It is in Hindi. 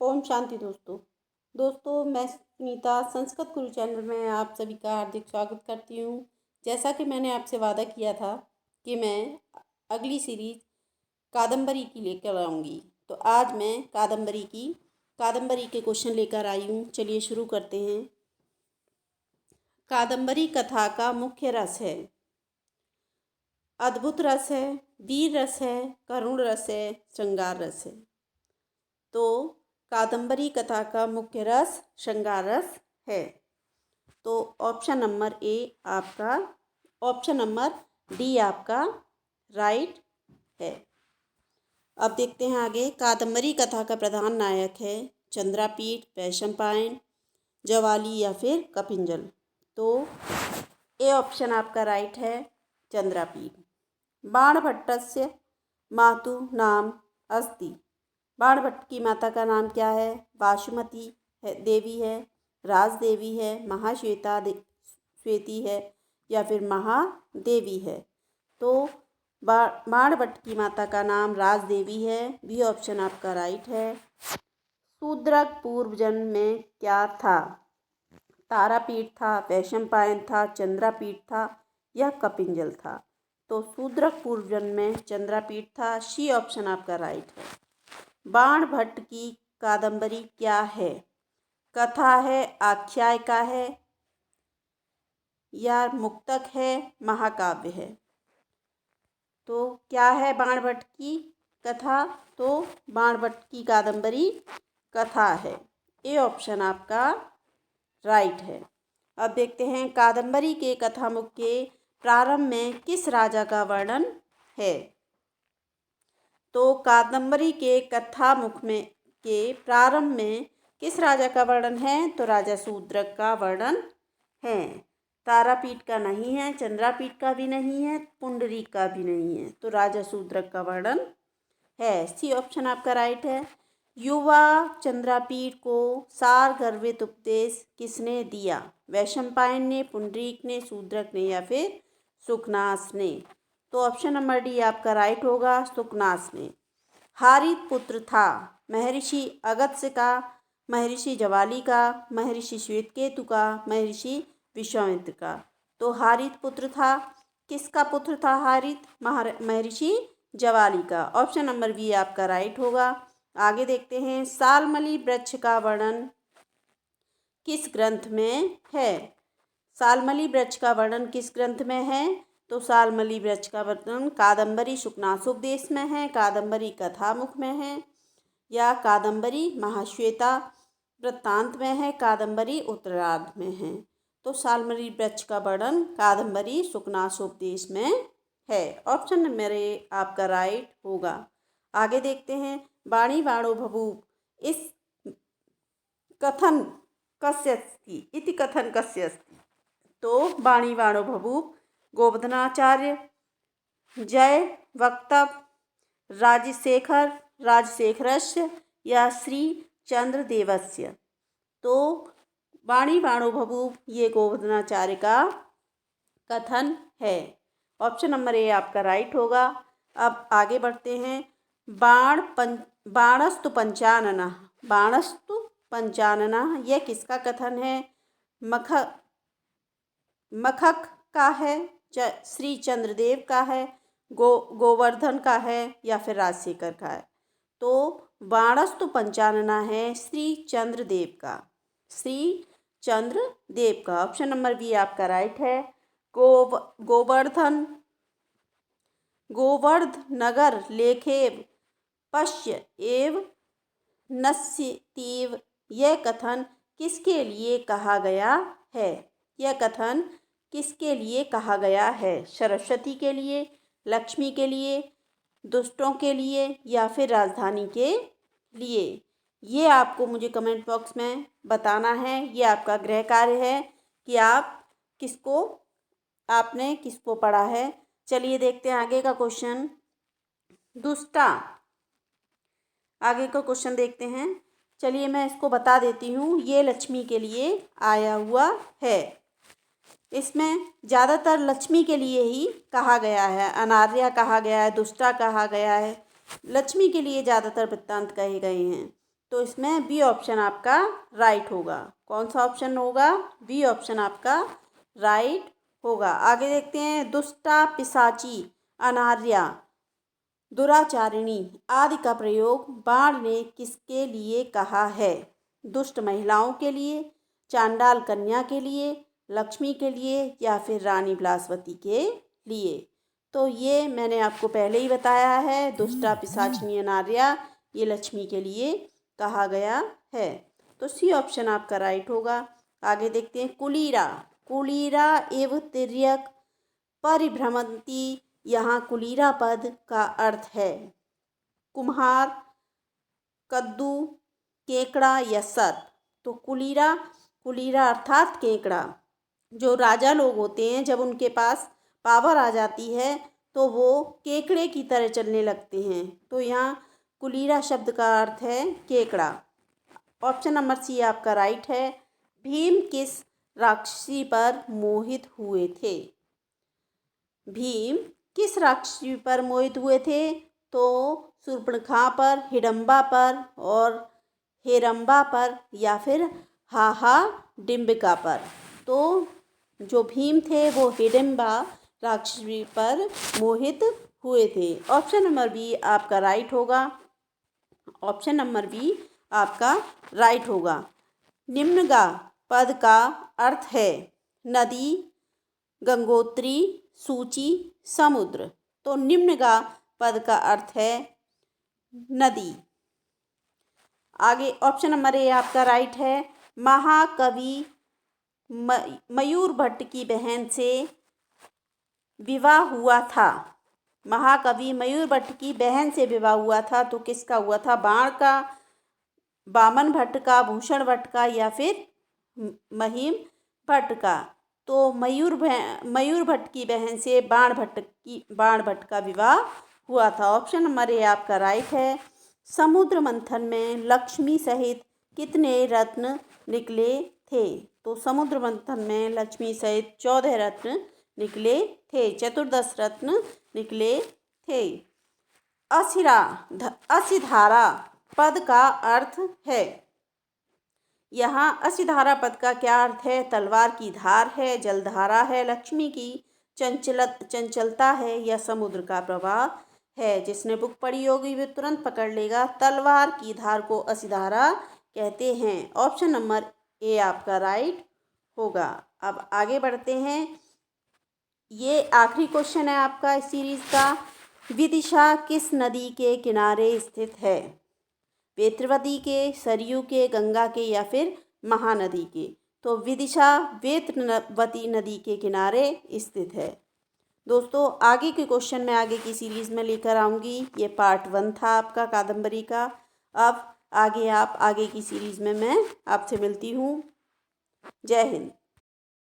ओम शांति दोस्तों मैं सुनीता संस्कृत गुरु चैनल में आप सभी का हार्दिक स्वागत करती हूँ। जैसा कि मैंने आपसे वादा किया था कि मैं अगली सीरीज कादम्बरी की लेकर आऊँगी, तो आज मैं कादम्बरी के क्वेश्चन लेकर आई हूँ। चलिए शुरू करते हैं। कादम्बरी कथा का मुख्य रस है। अद्भुत रस है, वीर रस है, करुण रस है, श्रृंगार रस है। तो कादम्बरी कथा का मुख्य रस श्रृंगार रस है। तो ऑप्शन नंबर डी आपका राइट है। अब देखते हैं आगे। कादम्बरी कथा का प्रधान नायक है चंद्रापीठ, वैशंपायन, ज्वाली या फिर कपिंजल। तो ए ऑप्शन आपका राइट है, चंद्रापीठ। बाणभट्टस्य मातु नाम अस्ति। बाणभट्ट की माता का नाम क्या है? वासुमती देवी है, राज देवी है, श्वेती है या फिर महादेवी है। तो बाणभट्ट की माता का नाम राज देवी है। बी ऑप्शन आपका राइट है। शूद्रक पूर्व जन्म में क्या था? तारापीठ था, वैशंपायन था, चंद्रापीठ था या कपिंजल था। तो शूद्रक पूर्व जन्म में चंद्रापीठ था। सी ऑप्शन आपका राइट है। बाणभट्ट की कादम्बरी क्या है? कथा है, आख्यायिका है या मुक्तक है, महाकाव्य है। तो क्या है बाणभट्ट की कथा? तो बाणभट्ट की कादम्बरी कथा है। ए ऑप्शन आपका राइट है। अब देखते हैं कादम्बरी के कथामुख के प्रारंभ में किस राजा का वर्णन है? तो कादम्बरी के कथामुख में के प्रारंभ में किस राजा का वर्णन है? तो राजा शूद्रक का वर्णन है। तारापीठ का नहीं है, चंद्रापीठ का भी नहीं है, पुंडरीक का भी नहीं है। तो राजा शूद्रक का वर्णन है। सी ऑप्शन आपका राइट है। युवा चंद्रापीठ को सार गर्भित उपदेश किसने दिया? वैशंपायन ने, पुंडरीक ने, शूद्रक ने या फिर सुखनास ने। तो ऑप्शन नंबर डी आपका राइट होगा, सुखनास ने। हारित पुत्र था महर्षि अगस्त्य का, महर्षि ज्वाली का, महर्षि श्वेतकेतु का, महर्षि विश्वामित्र का। तो हारित पुत्र था, किसका पुत्र था हारित? महर्षि ज्वाली का। ऑप्शन नंबर बी आपका राइट होगा। आगे देखते हैं। सालमली वृक्ष का वर्णन किस ग्रंथ में है? सालमली वृक्ष का वर्णन किस ग्रंथ में है? तो सालमली वृक्ष का वर्णन कादम्बरी शुकनासोपदेश में है, कादम्बरी कथामुख में है या कादम्बरी महाश्वेता वृत्तांत में है, कादम्बरी उत्तरार्ध में है। तो सालमली वृक्ष का वर्णन कादम्बरी शुकनासोपदेश में है। ऑप्शन नंबर ए आपका राइट होगा। आगे देखते हैं। वाणी वाणो बभूव इस कथन कस्य अस्ति इति कथन कस्य अस्ति। तो वाणी वाणो बभूव गोवर्धनाचार्य, जय वक्तव, राजशेखरस्य या श्री चंद्रदेवस्य। तो वाणी वाणो बभूव ये गोवर्धनाचार्य का कथन है। ऑप्शन नंबर ए आपका राइट होगा। अब आगे बढ़ते हैं। बाणस्तु पंचानना यह किसका कथन है? मखक का है, श्री चंद्रदेव का है, गोवर्धन का है या फिर राजशेखर का है। तो बाणस्तु पंचानना है श्री चंद्रदेव का, श्री चंद्रदेव का। ऑप्शन नंबर बी आपका राइट है। गोवर्ध नगर लेखेव पश्य एव नश्यतीव यह कथन किसके लिए कहा गया है? यह कथन किसके लिए कहा गया है? सरस्वती के लिए, लक्ष्मी के लिए, दुष्टों के लिए या फिर राजधानी के लिए? ये आपको मुझे कमेंट बॉक्स में बताना है। ये आपका गृह कार्य है कि आपने किसको पढ़ा है। चलिए देखते हैं आगे का क्वेश्चन। आगे का क्वेश्चन देखते हैं। चलिए मैं इसको बता देती हूँ। ये लक्ष्मी के लिए आया हुआ है। इसमें ज़्यादातर लक्ष्मी के लिए ही कहा गया है। अनार्या कहा गया है, दुष्टा कहा गया है, लक्ष्मी के लिए ज़्यादातर वृत्तांत कहे गए हैं। तो इसमें बी ऑप्शन आपका राइट होगा। कौन सा ऑप्शन होगा? बी ऑप्शन आपका राइट होगा। आगे देखते हैं, दुष्टा, पिशाची, अनार्या, दुराचारिणी आदि का प्रयोग बाण ने किसके लिए कहा है? दुष्ट महिलाओं के लिए, चांडाल कन्या के लिए, लक्ष्मी के लिए या फिर रानी विलासवती के लिए? तो ये मैंने आपको पहले ही बताया है, दुष्टा, पिशाचिनी, अनार्या ये लक्ष्मी के लिए कहा गया है। तो सी ऑप्शन आपका राइट होगा। आगे देखते हैं, कुलीरा, कुलीरा एवं तिर्यक परिभ्रमंती। यहाँ कुलीरा पद का अर्थ है कुम्हार, कद्दू, केकड़ा या सर्प। तो कुलीरा, कुलीरा अर्थात केकड़ा। जो राजा लोग होते हैं जब उनके पास पावर आ जाती है तो वो केकड़े की तरह चलने लगते हैं। तो यहाँ कुलीरा शब्द का अर्थ है केकड़ा। ऑप्शन नंबर सी आपका राइट है। भीम किस राक्षसी पर मोहित हुए थे? भीम किस राक्षसी पर मोहित हुए थे? तो शूर्पणखा पर, हिडम्बा पर और हेरम्बा पर या फिर हाहा डिम्बिका पर। तो जो भीम थे वो हिडम्बा राक्षसी पर मोहित हुए थे। ऑप्शन नंबर बी आपका राइट होगा। ऑप्शन नंबर बी आपका राइट होगा। निम्नगा पद का अर्थ है नदी, गंगोत्री, सूची, समुद्र। तो निम्नगा पद का अर्थ है नदी। आगे ऑप्शन नंबर ए आपका राइट है। महाकवि मयूर भट्ट की बहन से विवाह हुआ था। महाकवि मयूर भट्ट की बहन से विवाह हुआ था तो किसका हुआ था? बाण का, बामन भट्ट का, भूषण भट्ट का या फिर महिम भट्ट का? तो मयूर भट्ट की बहन से बाण भट्ट का विवाह हुआ था। ऑप्शन नंबर ए आपका राइट है। समुद्र मंथन में लक्ष्मी सहित कितने रत्न निकले थे? तो समुद्र मंथन में लक्ष्मी सहित 14 रत्न निकले थे, चतुर्दश रत्न निकले थे। असिधारा पद का अर्थ है, यहाँ असिधारा पद का क्या अर्थ है? तलवार की धार है, जलधारा है, लक्ष्मी की चंचलता है या समुद्र का प्रवाह है। जिसने बुक पढ़ी होगी वे तुरंत पकड़ लेगा, तलवार की धार को असिधारा कहते हैं। ऑप्शन नंबर ए आपका राइट होगा। अब आगे बढ़ते हैं, ये आखिरी क्वेश्चन है आपका इस सीरीज का। विदिशा किस नदी के किनारे स्थित है? वेत्रवती के, सरयू के, गंगा के या फिर महानदी के? तो विदिशा वेत्रवती नदी के किनारे स्थित है। दोस्तों आगे के क्वेश्चन मैं आगे की सीरीज़ में लेकर आऊँगी। ये पार्ट 1 था आपका कादम्बरी का। अब आगे की सीरीज़ में मैं आपसे मिलती हूँ। जय हिंद।